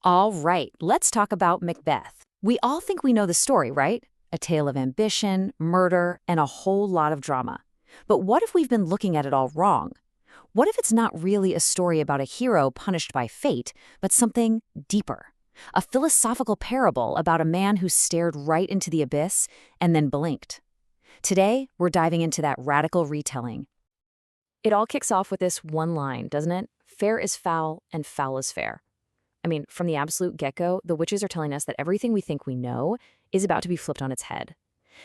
All right, let's talk about Macbeth. We all think we know the story, right? A tale of ambition, murder, and a whole lot of drama. But what if we've been looking at it all wrong? What if it's not really a story about a hero punished by fate, but something deeper? A philosophical parable about a man who stared right into the abyss and then blinked. Today, we're diving into that radical retelling. It all kicks off with this one line, doesn't it? Fair is foul, and foul is fair. I mean, from the absolute get-go, the witches are telling us that everything we think we know is about to be flipped on its head.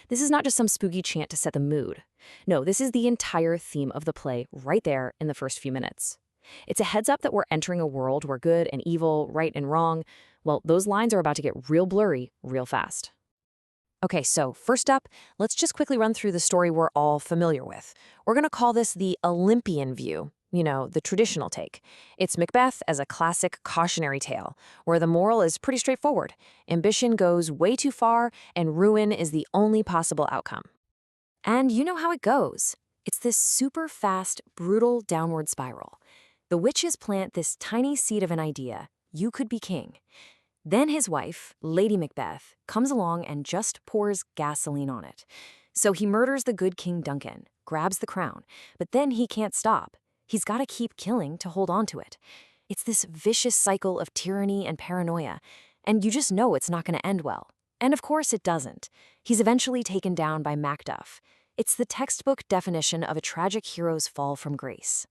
This is not just some spooky chant to set the mood. No, this is the entire theme of the play right there in the first few minutes. It's a heads up that we're entering a world where good and evil, right and wrong, well, those lines are about to get real blurry real fast. Okay, so first up, let's just quickly run through the story we're all familiar with. We're going to call this the Olympian view, the traditional take. It's Macbeth as a classic cautionary tale, where the moral is pretty straightforward. Ambition goes way too far, and ruin is the only possible outcome. And you know how it goes. It's this super fast, brutal downward spiral. The witches plant this tiny seed of an idea: you could be king. Then his wife, Lady Macbeth, comes along and just pours gasoline on it. So he murders the good King Duncan, grabs the crown, but then he can't stop. He's got to keep killing to hold on to it. It's this vicious cycle of tyranny and paranoia, and you just know it's not going to end well. And of course it doesn't. He's eventually taken down by Macduff. It's the textbook definition of a tragic hero's fall from grace.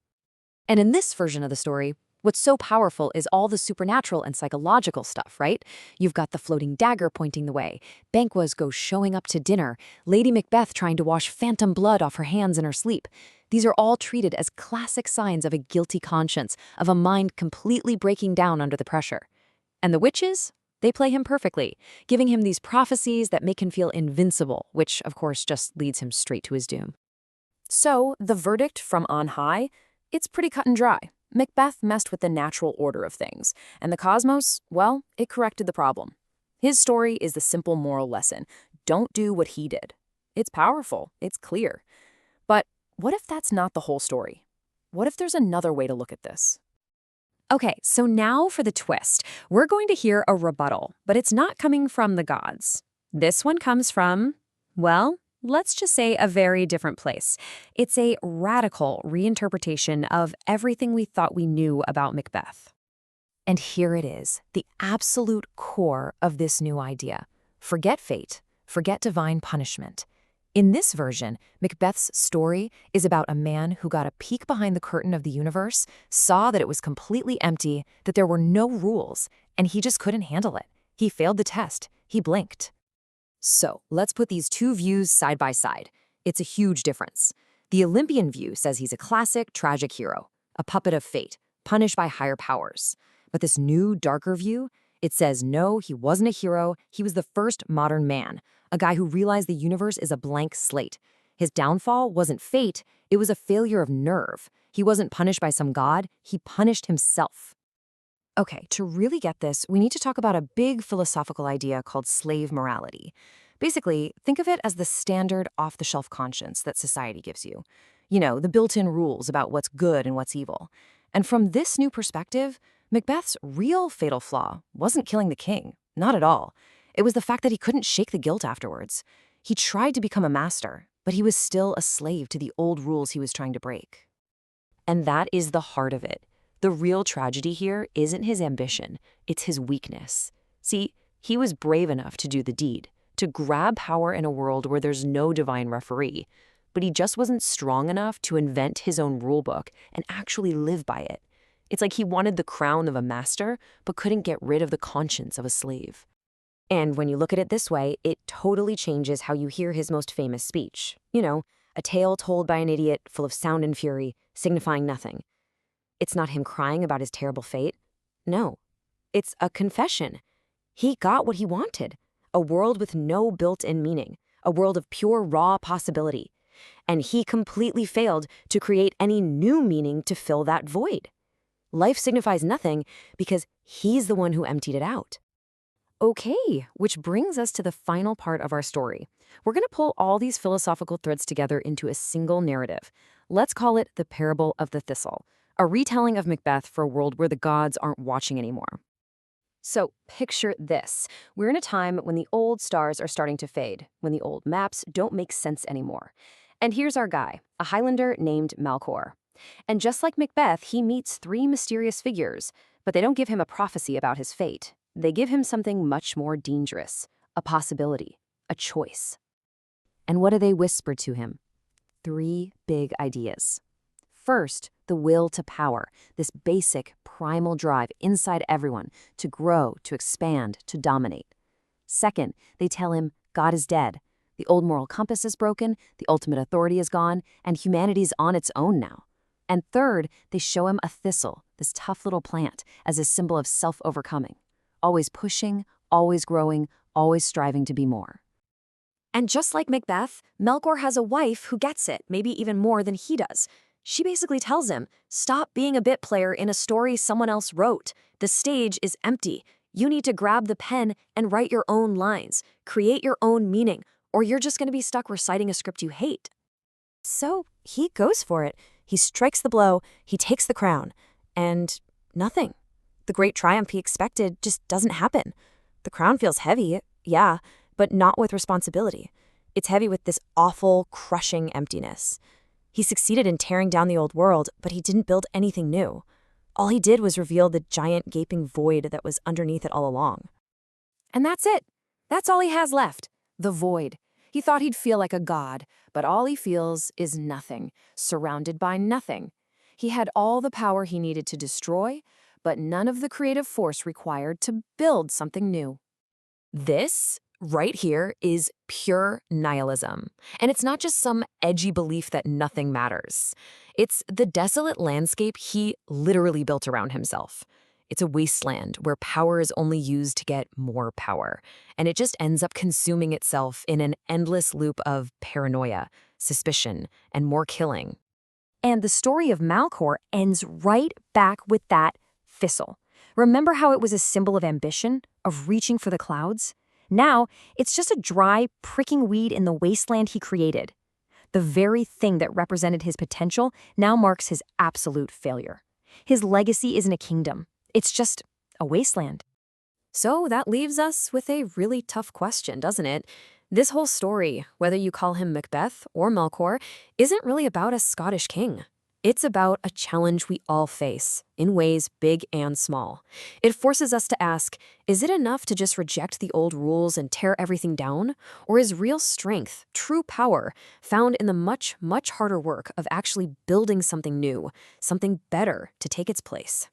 And in this version of the story, what's so powerful is all the supernatural and psychological stuff, right? You've got the floating dagger pointing the way, Banquo's ghost showing up to dinner, Lady Macbeth trying to wash phantom blood off her hands in her sleep. These are all treated as classic signs of a guilty conscience, of a mind completely breaking down under the pressure. And the witches? They play him perfectly, giving him these prophecies that make him feel invincible, which, of course, just leads him straight to his doom. So, the verdict from on high? It's pretty cut and dry. Macbeth messed with the natural order of things, and the cosmos, well, it corrected the problem. His story is the simple moral lesson: don't do what he did. It's powerful, it's clear. But what if that's not the whole story? What if there's another way to look at this? Okay, so now for the twist. We're going to hear a rebuttal, but it's not coming from the gods. This one comes from, well, let's just say a very different place. It's a radical reinterpretation of everything we thought we knew about Macbeth. And here it is, the absolute core of this new idea. Forget fate, forget divine punishment. In this version, Macbeth's story is about a man who got a peek behind the curtain of the universe, saw that it was completely empty, that there were no rules, and he just couldn't handle it. He failed the test. He blinked. So, let's put these two views side by side. It's a huge difference. The Olympian view says he's a classic, tragic hero, a puppet of fate, punished by higher powers. But this new, darker view, it says no, he wasn't a hero, he was the first modern man, a guy who realized the universe is a blank slate. His downfall wasn't fate, it was a failure of nerve. He wasn't punished by some god, he punished himself. Okay, to really get this, we need to talk about a big philosophical idea called slave morality. Basically, think of it as the standard off-the-shelf conscience that society gives you. The built-in rules about what's good and what's evil. And from this new perspective, Macbeth's real fatal flaw wasn't killing the king, not at all. It was the fact that he couldn't shake the guilt afterwards. He tried to become a master, but he was still a slave to the old rules he was trying to break. And that is the heart of it. The real tragedy here isn't his ambition, it's his weakness. See, he was brave enough to do the deed, to grab power in a world where there's no divine referee, but he just wasn't strong enough to invent his own rulebook and actually live by it. It's like he wanted the crown of a master, but couldn't get rid of the conscience of a slave. And when you look at it this way, it totally changes how you hear his most famous speech. A tale told by an idiot, full of sound and fury, signifying nothing. It's not him crying about his terrible fate. No, it's a confession. He got what he wanted, a world with no built-in meaning, a world of pure, raw possibility. And he completely failed to create any new meaning to fill that void. Life signifies nothing because he's the one who emptied it out. Okay, which brings us to the final part of our story. We're going to pull all these philosophical threads together into a single narrative. Let's call it the parable of the Thistle, a retelling of Macbeth for a world where the gods aren't watching anymore. So picture this. We're in a time when the old stars are starting to fade, when the old maps don't make sense anymore. And here's our guy, a Highlander named Malcor. And just like Macbeth, he meets three mysterious figures, but they don't give him a prophecy about his fate. They give him something much more dangerous, a possibility, a choice. And what do they whisper to him? Three big ideas. First, the will to power, this basic, primal drive inside everyone to grow, to expand, to dominate. Second, they tell him God is dead. The old moral compass is broken, the ultimate authority is gone, and humanity's on its own now. And third, they show him a thistle, this tough little plant, as a symbol of self-overcoming. Always pushing, always growing, always striving to be more. And just like Macbeth, Melkor has a wife who gets it, maybe even more than he does. She basically tells him, stop being a bit player in a story someone else wrote. The stage is empty. You need to grab the pen and write your own lines, create your own meaning, or you're just going to be stuck reciting a script you hate. So he goes for it. He strikes the blow, he takes the crown, and nothing. The great triumph he expected just doesn't happen. The crown feels heavy, yeah, but not with responsibility. It's heavy with this awful, crushing emptiness. He succeeded in tearing down the old world, but he didn't build anything new. All he did was reveal the giant gaping void that was underneath it all along. And that's it. That's all he has left. The void. He thought he'd feel like a god, but all he feels is nothing, surrounded by nothing. He had all the power he needed to destroy, but none of the creative force required to build something new. This, right here, is pure nihilism. And it's not just some edgy belief that nothing matters. It's the desolate landscape he literally built around himself. It's a wasteland where power is only used to get more power, and it just ends up consuming itself in an endless loop of paranoia, suspicion, and more killing. And the story of Malcor ends right back with that thistle. Remember how it was a symbol of ambition, of reaching for the clouds? Now, it's just a dry, pricking weed in the wasteland he created. The very thing that represented his potential now marks his absolute failure. His legacy isn't a kingdom. It's just a wasteland. So that leaves us with a really tough question, doesn't it? This whole story, whether you call him Macbeth or Melkor, isn't really about a Scottish king. It's about a challenge we all face, in ways big and small. It forces us to ask, is it enough to just reject the old rules and tear everything down? Or is real strength, true power, found in the much, much harder work of actually building something new, something better to take its place?